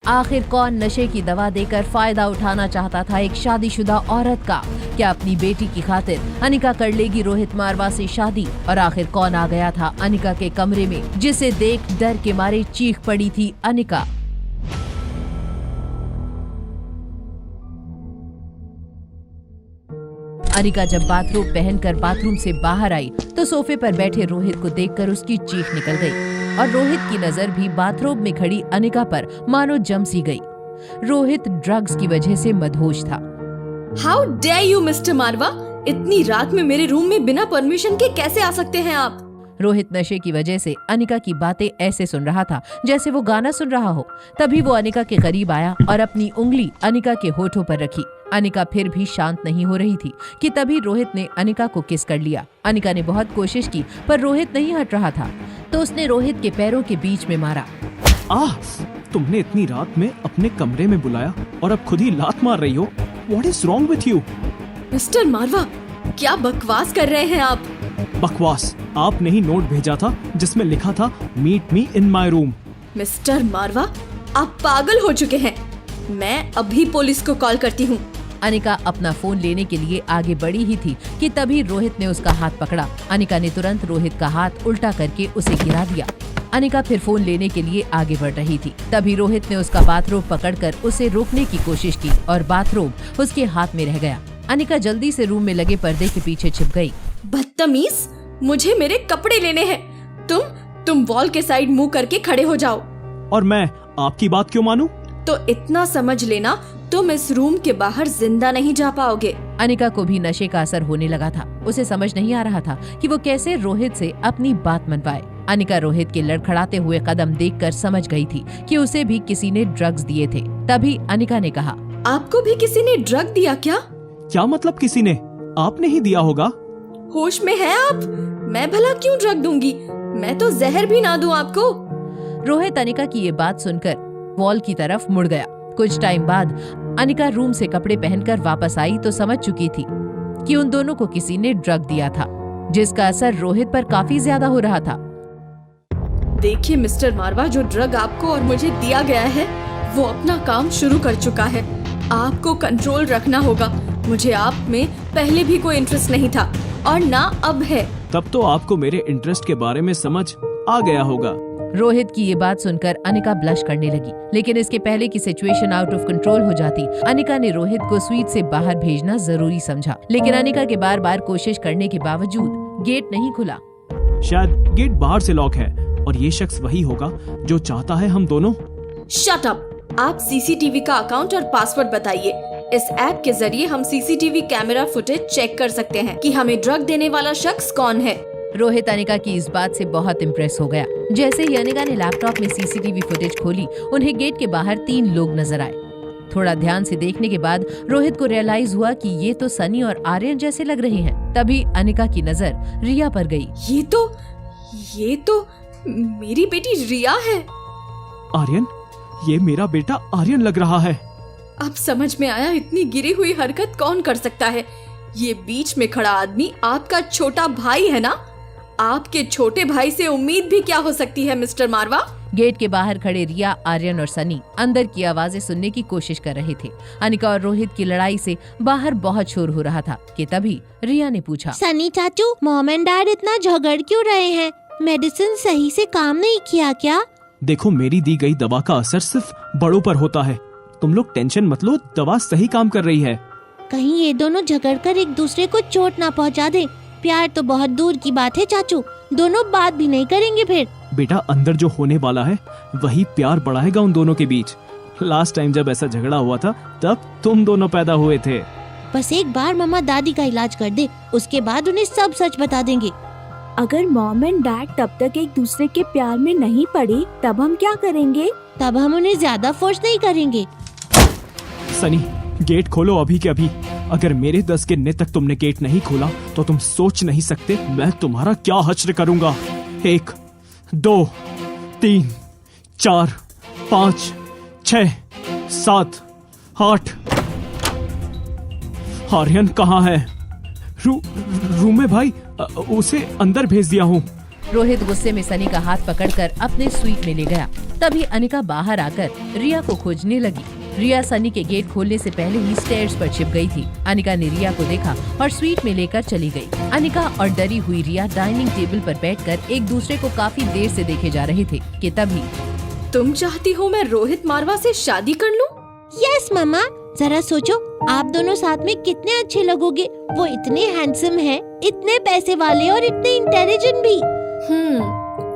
आखिर कौन नशे की दवा देकर फायदा उठाना चाहता था एक शादीशुदा औरत का? क्या अपनी बेटी की खातिर अनिका कर लेगी रोहित मारवा से शादी? और आखिर कौन आ गया था अनिका के कमरे में, जिसे देख डर के मारे चीख पड़ी थी अनिका? अनिका जब बाथरोब पहनकर बाथरूम से बाहर आई तो सोफे पर बैठे रोहित को देखकर उसकी चीख निकल गई और रोहित की नजर भी बाथरोब में खड़ी अनिका पर मानो जम सी गई। रोहित ड्रग्स की वजह से मदहोश था। हाउ डेयर यू मिस्टर मारवा, इतनी रात में मेरे रूम में बिना परमिशन के कैसे आ सकते हैं आप? रोहित नशे की वजह से अनिका की बातें ऐसे सुन रहा था जैसे वो गाना सुन रहा हो। तभी वो अनिका के करीब आया और अपनी उंगली अनिका के होठों पर रखी। अनिका फिर भी शांत नहीं हो रही थी कि तभी रोहित ने अनिका को किस कर लिया। अनिका ने बहुत कोशिश की पर रोहित नहीं हट रहा था, तो उसने रोहित के पैरों के बीच में मारा। तुमने इतनी रात में अपने कमरे में बुलाया और अब खुद ही लात मार रही हो। What is wrong with you? Mister Marwa, क्या बकवास कर रहे हैं आप? बकवास? आपने ही नोट भेजा था जिसमें लिखा था meet me in my room. Mister Marwa, आप पागल हो चुके हैं। मैं अभी पुलिस को कॉल करती हूँ। अनिका अपना फोन लेने के लिए आगे बढ़ी ही थी कि तभी रोहित ने उसका हाथ पकड़ा। अनिका ने तुरंत रोहित का हाथ उल्टा करके उसे गिरा दिया। अनिका फिर फोन लेने के लिए आगे बढ़ रही थी, तभी रोहित ने उसका बाथरोब पकड़कर उसे रोकने की कोशिश की और बाथरोब उसके हाथ में रह गया। अनिका जल्दी से रूम में लगे पर्दे के पीछे छिप गई। बदतमीज, मुझे मेरे कपड़े लेने हैं। तुम वॉल के साइड मुंह करके खड़े हो जाओ। और मैं आपकी बात क्यों मानूं? तो इतना समझ लेना, तुम इस रूम के बाहर जिंदा नहीं जा पाओगे। अनिका को भी नशे का असर होने लगा था। उसे समझ नहीं आ रहा था कि वो कैसे रोहित से अपनी बात मनवाए। अनिका रोहित के लड़खड़ाते हुए कदम देखकर समझ गई थी कि उसे भी किसी ने ड्रग्स दिए थे। तभी अनिका ने कहा, आपको भी किसी ने ड्रग दिया क्या? क्या मतलब किसी ने? आपने ही दिया होगा। होश में है आप? मैं भला क्यों ड्रग दूंगी? मैं तो जहर भी ना दूं आपको। रोहित अनिका की ये बात सुनकर वॉल की तरफ मुड़ गया। कुछ टाइम बाद अनिका रूम से कपड़े पहनकर वापस आई तो समझ चुकी थी कि उन दोनों को किसी ने ड्रग दिया था, जिसका असर रोहित पर काफी ज्यादा हो रहा था। देखिए मिस्टर मारवा, जो ड्रग आपको और मुझे दिया गया है वो अपना काम शुरू कर चुका है। आपको कंट्रोल रखना होगा। मुझे आप में पहले भी कोई इंटरेस्ट नहीं था और ना अब है। तब तो आपको मेरे इंटरेस्ट के बारे में समझ आ गया होगा। रोहित की ये बात सुनकर अनिका ब्लश करने लगी, लेकिन इसके पहले की सिचुएशन आउट ऑफ कंट्रोल हो जाती। अनिका ने रोहित को स्वीट से बाहर भेजना जरूरी समझा, लेकिन अनिका के बार बार कोशिश करने के बावजूद गेट नहीं खुला। शायद गेट बाहर से लॉक है और ये शख्स वही होगा जो चाहता है हम दोनों। Shut up! आप सीसीटीवी का अकाउंट और पासवर्ड बताइए। इस ऐप के जरिए हम सीसीटीवी कैमरा फुटेज चेक कर सकते हैं कि हमें ड्रग देने वाला शख्स कौन है। रोहित अनिका की इस बात से बहुत इम्प्रेस हो गया। जैसे ही अनिका ने लैपटॉप में सीसीटीवी फुटेज खोली, उन्हें गेट के बाहर 3 लोग नजर आए। थोड़ा ध्यान से देखने के बाद रोहित को रियलाइज हुआ कि ये तो सनी और आर्यन जैसे लग रहे हैं। तभी अनिका की नजर रिया पर गई। ये तो मेरी बेटी रिया है। आर्यन? ये मेरा बेटा आर्यन लग रहा है। अब समझ में आया इतनी गिरी हुई हरकत कौन कर सकता है। ये बीच में खड़ा आदमी आपका छोटा भाई है ना? आपके छोटे भाई से उम्मीद भी क्या हो सकती है मिस्टर मारवा? गेट के बाहर खड़े रिया, आर्यन और सनी अंदर की आवाजें सुनने की कोशिश कर रहे थे। अनिका और रोहित की लड़ाई से बाहर बहुत शोर हो रहा था कि तभी रिया ने पूछा, सनी चाचू, मॉम एंड डैड इतना झगड़ क्यों रहे हैं? मेडिसिन सही से काम नहीं किया क्या? देखो, मेरी दी गई दवा का असर सिर्फ बड़ों पर होता है। तुम लोग टेंशन मत लो, दवा सही काम कर रही है। कहीं ये दोनों झगड़कर एक दूसरे को चोट ना पहुंचा दे। प्यार तो बहुत दूर की बात है चाचू, दोनों बात भी नहीं करेंगे फिर। बेटा, अंदर जो होने वाला है वही प्यार बढ़ाएगा उन दोनों के बीच। लास्ट टाइम जब ऐसा झगड़ा हुआ था तब तुम दोनों पैदा हुए थे। बस एक बार मम्मा दादी का इलाज कर दे, उसके बाद उन्हें सब सच बता देंगे। अगर मॉम एंड डैड तब तक एक दूसरे के प्यार में नहीं पड़े तब हम क्या करेंगे? तब हम उन्हें ज्यादा फोर्स नहीं करेंगे। सनी, गेट खोलो अभी के अभी। अगर मेरे 10 गिनने तक तुमने गेट नहीं खोला तो तुम सोच नहीं सकते मैं तुम्हारा क्या हश्र करूंगा। 1 2 3 4 5 6 7 8। आर्यन कहाँ है? रूम में भाई, उसे अंदर भेज दिया हूँ। रोहित गुस्से में सनी का हाथ पकड़कर अपने स्वीट में ले गया। तभी अनिका बाहर आकर रिया को खोजने लगी। रिया सनी के गेट खोलने से पहले ही स्टेयर्स पर छिप गई थी। अनिका ने रिया को देखा और स्वीट में लेकर चली गई। अनिका और डरी हुई रिया डाइनिंग टेबल पर बैठकर एक दूसरे को काफी देर से देखे जा रहे थे कि तभी तुम चाहती हो मैं रोहित मारवा से शादी कर लूं? यस मम्मा, जरा सोचो आप दोनों साथ में कितने अच्छे लगोगे। वो इतने हैंडसम हैं, इतने पैसे वाले और इतने इंटेलिजेंट भी।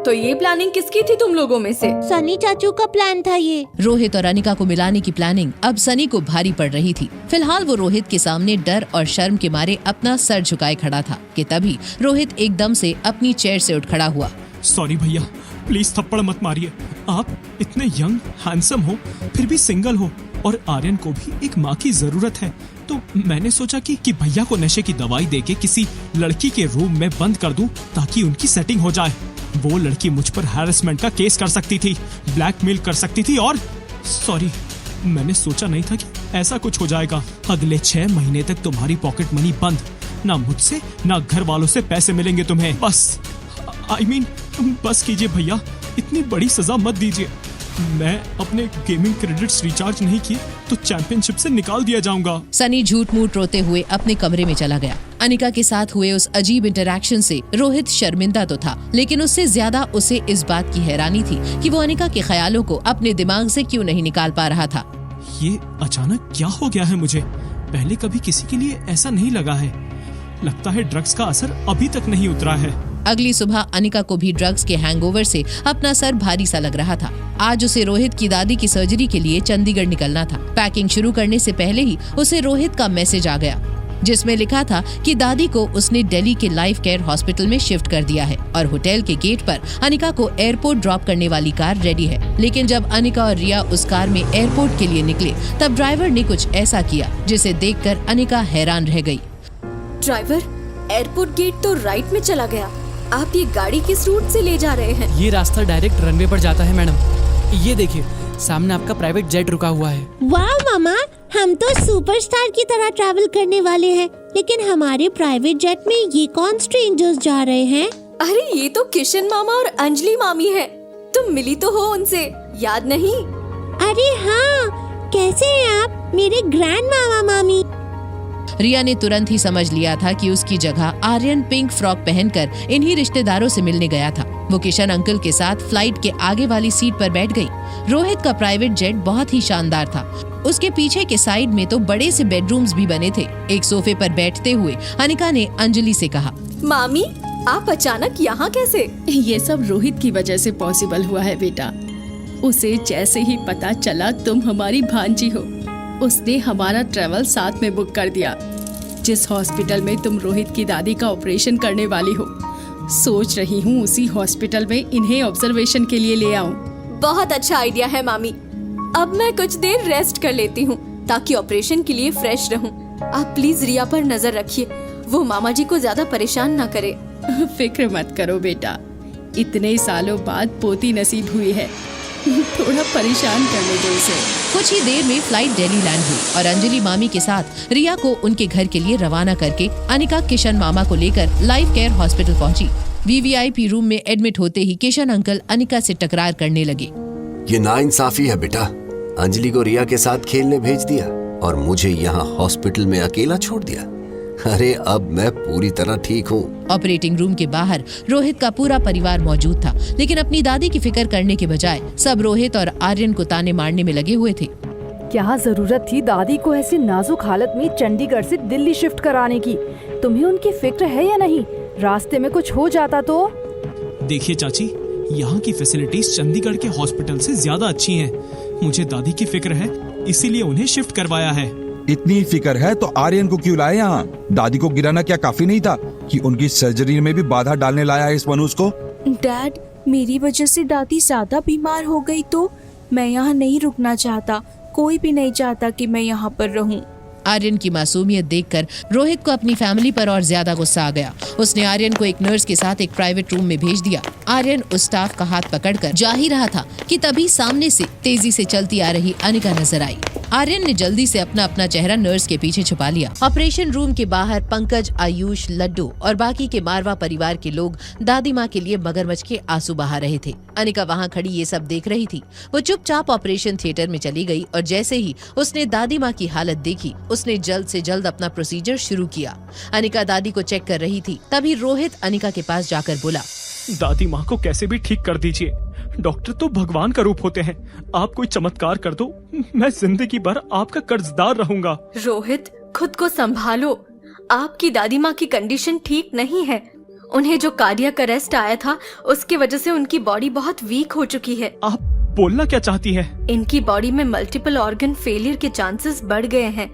तो ये प्लानिंग किसकी थी तुम लोगों में से? सनी चाचू का प्लान था ये। रोहित और अनिका को मिलाने की प्लानिंग अब सनी को भारी पड़ रही थी। फिलहाल वो रोहित के सामने डर और शर्म के मारे अपना सर झुकाए खड़ा था कि तभी रोहित एकदम से अपनी चेयर से उठ खड़ा हुआ। सॉरी भैया, प्लीज थप्पड़ मत मारिए। आप इतने यंग हैंडसम हो, फिर भी सिंगल हो और आर्यन को भी एक माँ की जरूरत है, तो मैंने सोचा कि भैया को नशे की दवाई देके किसी लड़की के रूम में बंद कर दूं ताकि उनकी सेटिंग हो जाए। वो लड़की मुझ पर हैरेसमेंट का केस कर सकती थी, ब्लैकमेल कर सकती थी और सॉरी, मैंने सोचा नहीं था कि ऐसा कुछ हो जाएगा। अगले 6 महीने तक तुम्हारी पॉकेट मनी बंद, ना मुझसे ना घर वालों से पैसे मिलेंगे तुम्हें। बस I mean, बस कीजिए भैया, इतनी बड़ी सजा मत दीजिए। मैं अपने गेमिंग क्रेडिट्स रिचार्ज नहीं किए तो चैंपियनशिप से निकाल दिया जाऊंगा। सनी झूठ मूठ रोते हुए अपने कमरे में चला गया। अनिका के साथ हुए उस अजीब इंटरैक्शन से रोहित शर्मिंदा तो था, लेकिन उससे ज्यादा उसे इस बात की हैरानी थी कि वो अनिका के ख्यालों को अपने दिमाग से क्यों नहीं निकाल पा रहा था। ये अचानक क्या हो गया है मुझे? पहले कभी किसी के लिए ऐसा नहीं लगा है। लगता है ड्रग्स का असर अभी तक नहीं उतरा है। अगली सुबह अनिका को भी ड्रग्स के हैंगओवर से अपना सर भारी सा लग रहा था। आज उसे रोहित की दादी की सर्जरी के लिए चंडीगढ़ निकलना था। पैकिंग शुरू करने से पहले ही उसे रोहित का मैसेज आ गया, जिसमें लिखा था कि दादी को उसने दिल्ली के लाइफ केयर हॉस्पिटल में शिफ्ट कर दिया है और होटल के गेट पर अनिका को एयरपोर्ट ड्रॉप करने वाली कार रेडी है। लेकिन जब अनिका और रिया उस कार में एयरपोर्ट के लिए निकले, तब ड्राइवर ने कुछ ऐसा किया जिसे देखकर अनिका हैरान रह गई। ड्राइवर, एयरपोर्ट गेट तो राइट में चला गया। आप ये गाड़ी किस रूट से ले जा रहे हैं? ये रास्ता डायरेक्ट रनवे पर जाता है मैडम। ये देखिए, सामने आपका प्राइवेट जेट रुका हुआ है। वाह मामा, हम तो सुपरस्टार की तरह ट्रैवल करने वाले हैं, लेकिन हमारे प्राइवेट जेट में ये कौन स्ट्रेंजर्स जा रहे हैं? अरे ये तो किशन मामा और अंजलि मामी है। तुम मिली तो हो उनसे, याद नहीं? अरे हाँ, कैसे हैं आप, मेरे ग्रैंड मामा मामी? रिया ने तुरंत ही समझ लिया था कि उसकी जगह आर्यन पिंक फ्रॉक पहनकर इन्हीं रिश्तेदारों से मिलने गया था। वो किशन अंकल के साथ फ्लाइट के आगे वाली सीट पर बैठ गई। रोहित का प्राइवेट जेट बहुत ही शानदार था। उसके पीछे के साइड में तो बड़े से बेडरूम्स भी बने थे। एक सोफे पर बैठते हुए अनिका ने अंजलि से कहा, मामी आप अचानक यहाँ कैसे? ये सब रोहित की वजह से पॉसिबल हुआ है बेटा। उसे जैसे ही पता चला तुम हमारी भांजी हो, उसने हमारा ट्रेवल साथ में बुक कर दिया। जिस हॉस्पिटल में तुम रोहित की दादी का ऑपरेशन करने वाली हो, सोच रही हूँ उसी हॉस्पिटल में इन्हें ऑब्जर्वेशन के लिए ले आऊं। बहुत अच्छा आइडिया है मामी। अब मैं कुछ देर रेस्ट कर लेती हूँ ताकि ऑपरेशन के लिए फ्रेश रहूँ। आप प्लीज रिया पर नजर रखिए, वो मामा जी को ज्यादा परेशान ना करे। फिक्र मत करो बेटा, इतने सालों बाद पोती नसीब हुई है, थोड़ा परेशान करने दो उसे। कुछ ही देर में फ्लाइट दिल्ली लैंड हुई और अंजलि मामी के साथ रिया को उनके घर के लिए रवाना करके अनिका किशन मामा को लेकर लाइफ केयर हॉस्पिटल पहुंची। वीवीआईपी रूम में एडमिट होते ही किशन अंकल अनिका से टकरार करने लगे। ये नाइंसाफी है बेटा, अंजलि को रिया के साथ खेलने भेज दिया और मुझे यहाँ हॉस्पिटल में अकेला छोड़ दिया। अरे अब मैं पूरी तरह ठीक हूँ। ऑपरेटिंग रूम के बाहर रोहित का पूरा परिवार मौजूद था, लेकिन अपनी दादी की फिक्र करने के बजाय सब रोहित और आर्यन को ताने मारने में लगे हुए थे। क्या जरूरत थी दादी को ऐसी नाजुक हालत में चंडीगढ़ से दिल्ली शिफ्ट कराने की? तुम्हें उनकी फिक्र है या नहीं? रास्ते में कुछ हो जाता तो? देखिए चाची, यहाँ की फैसिलिटीज चंडीगढ़ के हॉस्पिटल से ज्यादा अच्छी हैं। मुझे दादी की फिक्र है, इसीलिए उन्हें शिफ्ट करवाया है। इतनी फिक्र है तो आर्यन को क्यों लाए यहाँ? दादी को गिराना क्या काफी नहीं था कि उनकी सर्जरी में भी बाधा डालने लाया है इस मनुष्य को? डैड, मेरी वजह से दादी ज्यादा बीमार हो गई तो मैं यहाँ नहीं रुकना चाहता। कोई भी नहीं चाहता कि मैं यहाँ पर रहूँ। आर्यन की मासूमियत देखकर रोहित को अपनी फैमिली पर और ज्यादा गुस्सा आ गया। उसने आर्यन को एक नर्स के साथ एक प्राइवेट रूम में भेज दिया। आर्यन उस स्टाफ का हाथ पकड़कर जा ही रहा था कि तभी सामने से तेजी से चलती आ रही अनिका नजर आई। आर्यन ने जल्दी से अपना चेहरा नर्स के पीछे छुपा लिया। ऑपरेशन रूम के बाहर पंकज, आयुष, लड्डू और बाकी के मारवा परिवार के लोग दादी माँ के लिए मगरमच्छ के आंसू बहा रहे थे। अनिका वहाँ खड़ी ये सब देख रही थी। वो चुपचाप ऑपरेशन थिएटर में चली गई और जैसे ही उसने दादी माँ की हालत देखी, उसने जल्द से जल्द अपना प्रोसीजर शुरू किया। अनिका दादी को चेक कर रही थी, तभी रोहित अनिका के पास जाकर बोला, दादी माँ को कैसे भी ठीक कर दीजिए। डॉक्टर तो भगवान का रूप होते हैं। आप कोई चमत्कार कर दो, मैं जिंदगी भर आपका कर्जदार रहूंगा। रोहित, खुद को संभालो। आपकी दादी माँ की कंडीशन ठीक नहीं है। उन्हें जो कार्डियक अरेस्ट आया था, उसकी वजह से उनकी बॉडी बहुत वीक हो चुकी है। आप बोलना क्या चाहती हैं? इनकी बॉडी में मल्टीपल ऑर्गन फेलियर के चांसेस बढ़ गए हैं।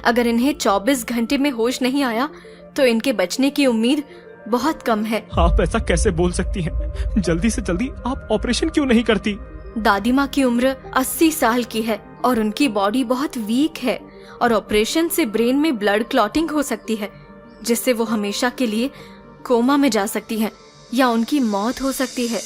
अगर इन्हें 24 घंटे में होश नहीं आया तो इनके बचने की उम्मीद बहुत कम है। आप ऐसा कैसे बोल सकती हैं? जल्दी से जल्दी आप ऑपरेशन क्यों नहीं करती? दादी माँ की उम्र 80 साल की है और उनकी बॉडी बहुत वीक है और ऑपरेशन से ब्रेन में ब्लड क्लॉटिंग हो सकती है, जिससे वो हमेशा के लिए कोमा में जा सकती हैं या उनकी मौत हो सकती है।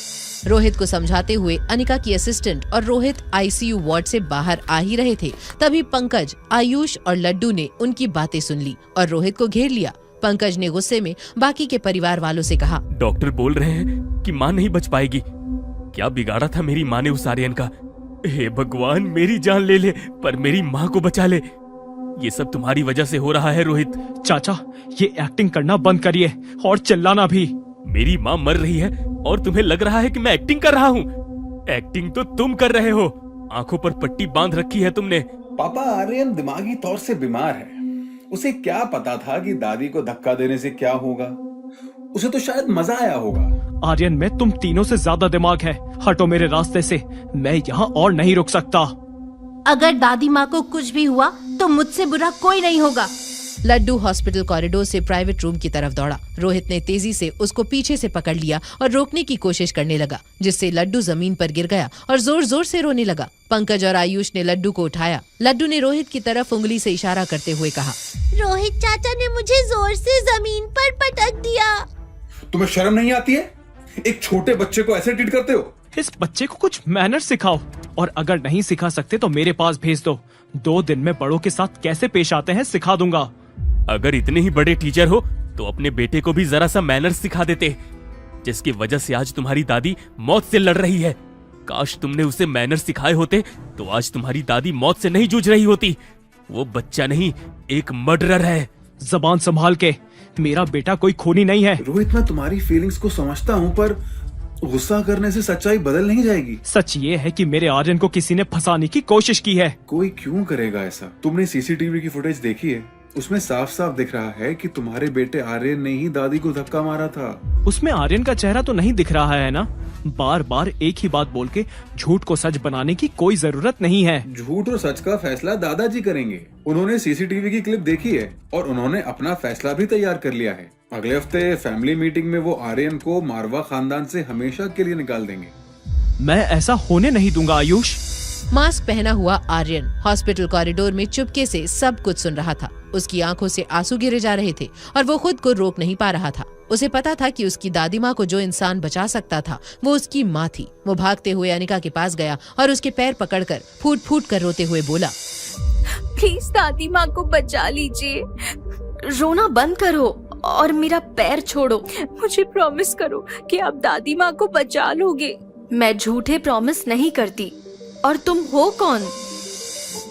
रोहित को समझाते हुए अनिका की असिस्टेंट और रोहित आईसीयू वार्ड से बाहर आ ही रहे थे, तभी पंकज, आयुष और लड्डू ने उनकी बातें सुन ली और रोहित को घेर लिया। पंकज ने गुस्से में बाकी के परिवार वालों से कहा, डॉक्टर बोल रहे हैं कि माँ नहीं बच पाएगी। क्या बिगाड़ा था मेरी माँ ने उस आर्यन का? हे भगवान, मेरी जान ले ले पर मेरी माँ को बचा ले। ये सब तुम्हारी वजह से हो रहा है रोहित। चाचा, ये एक्टिंग करना बंद करिए और चिल्लाना भी। मेरी माँ मर रही है और तुम्हें लग रहा है कि मैं एक्टिंग कर रहा हूँ? एक्टिंग तो तुम कर रहे हो। आंखों पर पट्टी बांध रखी है तुमने। पापा, आर्यन दिमागी तौर से बीमार है। उसे क्या पता था कि दादी को धक्का देने से क्या होगा? उसे तो शायद मजा आया होगा। आर्यन में तुम तीनों से ज्यादा दिमाग है। हटो मेरे रास्ते से, मैं यहाँ और नहीं रुक सकता। अगर दादी माँ को कुछ भी हुआ तो मुझसे बुरा कोई नहीं होगा। लड्डू हॉस्पिटल कॉरिडोर से प्राइवेट रूम की तरफ दौड़ा। रोहित ने तेजी से उसको पीछे से पकड़ लिया और रोकने की कोशिश करने लगा, जिससे लड्डू जमीन पर गिर गया और जोर जोर से रोने लगा। पंकज और आयुष ने लड्डू को उठाया। लड्डू ने रोहित की तरफ उंगली से इशारा करते हुए कहा, रोहित चाचा ने मुझे जोर से जमीन पर पटक दिया। तुम्हें शर्म नहीं आती है? एक छोटे बच्चे को ऐसे ट्रीट करते हो? इस बच्चे को कुछ मैनर सिखाओ, और अगर नहीं सिखा सकते तो मेरे पास भेज दो। 2 दिन में बड़ों के साथ कैसे पेश आते हैं सिखा दूंगा। अगर इतने ही बड़े टीचर हो तो अपने बेटे को भी जरा सा मैनर्स सिखा देते, जिसकी वजह से आज तुम्हारी दादी मौत से लड़ रही है। काश तुमने उसे मैनर्स सिखाए होते तो आज तुम्हारी दादी मौत से नहीं जूझ रही होती। वो बच्चा नहीं, एक मर्डरर है। जबान संभाल के, मेरा बेटा कोई खूनी नहीं है। रोहित, मैं तुम्हारी फीलिंग्स को समझता हूँ, पर गुस्सा करने से सच्चाई बदल नहीं जाएगी। सच ये है कि मेरे आर्यन को किसी ने फंसाने की कोशिश की है। कोई क्यों करेगा ऐसा? तुमने सीसीटीवी की फुटेज देखी है? उसमें साफ साफ दिख रहा है कि तुम्हारे बेटे आर्यन ने ही दादी को धक्का मारा था। उसमें आर्यन का चेहरा तो नहीं दिख रहा है ना? बार बार एक ही बात बोल के झूठ को सच बनाने की कोई जरूरत नहीं है। झूठ और सच का फैसला दादाजी करेंगे। उन्होंने सीसीटीवी की क्लिप देखी है और उन्होंने अपना फैसला भी तैयार कर लिया है। अगले हफ्ते फैमिली मीटिंग में वो आर्यन को मारवा खानदान से हमेशा के लिए निकाल देंगे। मैं ऐसा होने नहीं दूंगा आयुष। मास्क पहना हुआ आर्यन हॉस्पिटल कॉरिडोर में चुपके से सब कुछ सुन रहा था। उसकी आंखों से आंसू गिरे जा रहे थे और वो खुद को रोक नहीं पा रहा था। उसे पता था कि उसकी दादी माँ को जो इंसान बचा सकता था वो उसकी माँ थी। वो भागते हुए अनिका के पास गया और उसके पैर पकड़कर फूट फूट कर रोते हुए बोला, प्लीज दादी माँ को बचा लीजिए। रोना बंद करो और मेरा पैर छोड़ो। मुझे प्रॉमिस करो कि आप दादी माँ को बचा लोगे। मैं झूठे प्रॉमिस नहीं करती। और तुम हो कौन?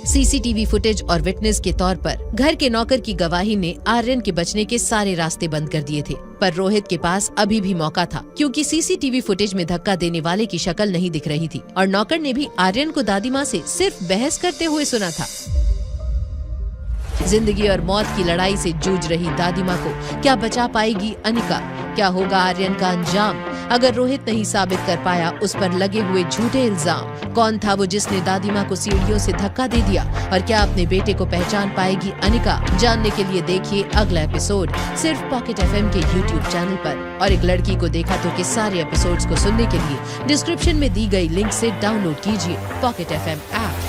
सीसीटीवी फुटेज और विटनेस के तौर पर घर के नौकर की गवाही ने आर्यन के बचने के सारे रास्ते बंद कर दिए थे। पर रोहित के पास अभी भी मौका था, क्योंकि सीसीटीवी फुटेज में धक्का देने वाले की शक्ल नहीं दिख रही थी और नौकर ने भी आर्यन को दादी माँ से सिर्फ बहस करते हुए सुना था। जिंदगी और मौत की लड़ाई से जूझ रही दादी माँ को क्या बचा पाएगी अनिका? क्या होगा आर्यन का अंजाम अगर रोहित नहीं साबित कर पाया उस पर लगे हुए झूठे इल्जाम? कौन था वो जिसने दादी माँ को सीढ़ियों से धक्का दे दिया? और क्या अपने बेटे को पहचान पाएगी अनिका? जानने के लिए देखिए अगला एपिसोड सिर्फ पॉकेट FM के YouTube चैनल पर। और एक लड़की को देखा तो के सारे एपिसोड्स को सुनने के लिए डिस्क्रिप्शन में दी गई लिंक से डाउनलोड कीजिए पॉकेट FM ऐप।